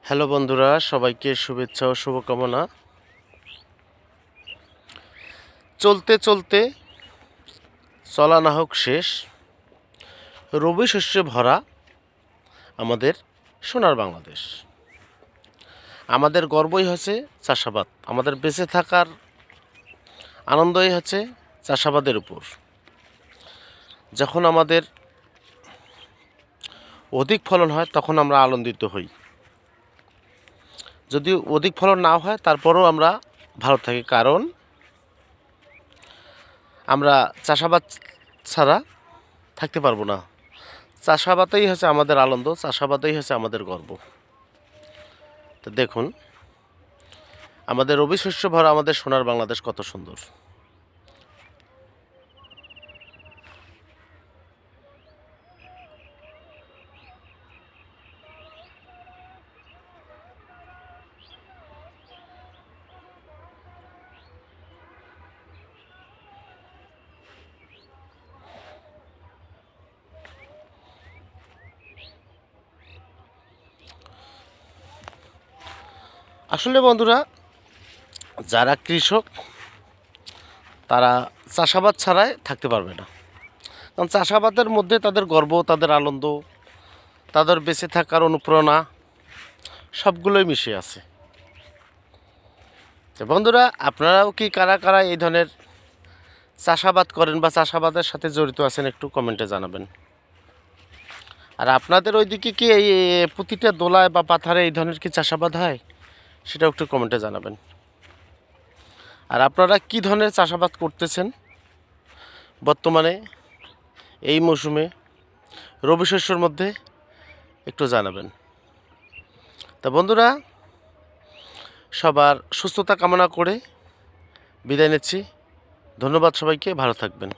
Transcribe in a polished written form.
Hello বন্ধুরা, সবাইকে শুভেচ্ছা ও শুভকামনা। চলতে চলতে চলা না হোক শেষ, রবি শস্যে ভরা আমাদের সোনার বাংলাদেশ। আমাদের গর্বই হচ্ছে চাষাবাদ, আমাদের বেঁচে থাকার আনন্দই হচ্ছে চাষাবাদের উপর। যখন আমাদের অধিক ফলন হয় তখন আমরা আনন্দিত হই, যদি অধিক ফলন না হয় তারপরেও আমরা ভালো থাকি, কারণ আমরা চাষাবাদ ছাড়া থাকতে পারবো না। চাষাবাদেই হচ্ছে আমাদের আনন্দ, চাষাবাদেই হচ্ছে আমাদের গর্ব। তো দেখুন, আমাদের রবি শস্য ভরা আমাদের সোনার বাংলাদেশ কত সুন্দর। আসলে বন্ধুরা, যারা কৃষক তারা চাষাবাদ ছাড়াই থাকতে পারবে না, কারণ চাষাবাদের মধ্যে তাদের গর্ব, তাদের আনন্দ, তাদের বেঁচে থাকার অনুপ্রেরণা সবগুলোই মিশে আছে। তো বন্ধুরা, আপনারাও কি কারা কারা এই ধরনের চাষাবাদ করেন বা চাষাবাদের সাথে জড়িত আছেন একটু কমেন্টে জানাবেন। আর আপনাদের ওইদিকে কি এই প্রতিটা দোলায় বা পাথারে এই ধরনের কি চাষাবাদ হয় সেটাও একটু কমেন্টে জানাবেন। আর আপনারা কি ধরনের চাষাবাদ করতেছেন বর্তমানে এই মৌসুমে রবি শস্যের মধ্যে একটু জানাবেন। তা বন্ধুরা, সবার সুস্থতা কামনা করে বিদায় নিচ্ছি। ধন্যবাদ সবাইকে, ভালো থাকবেন।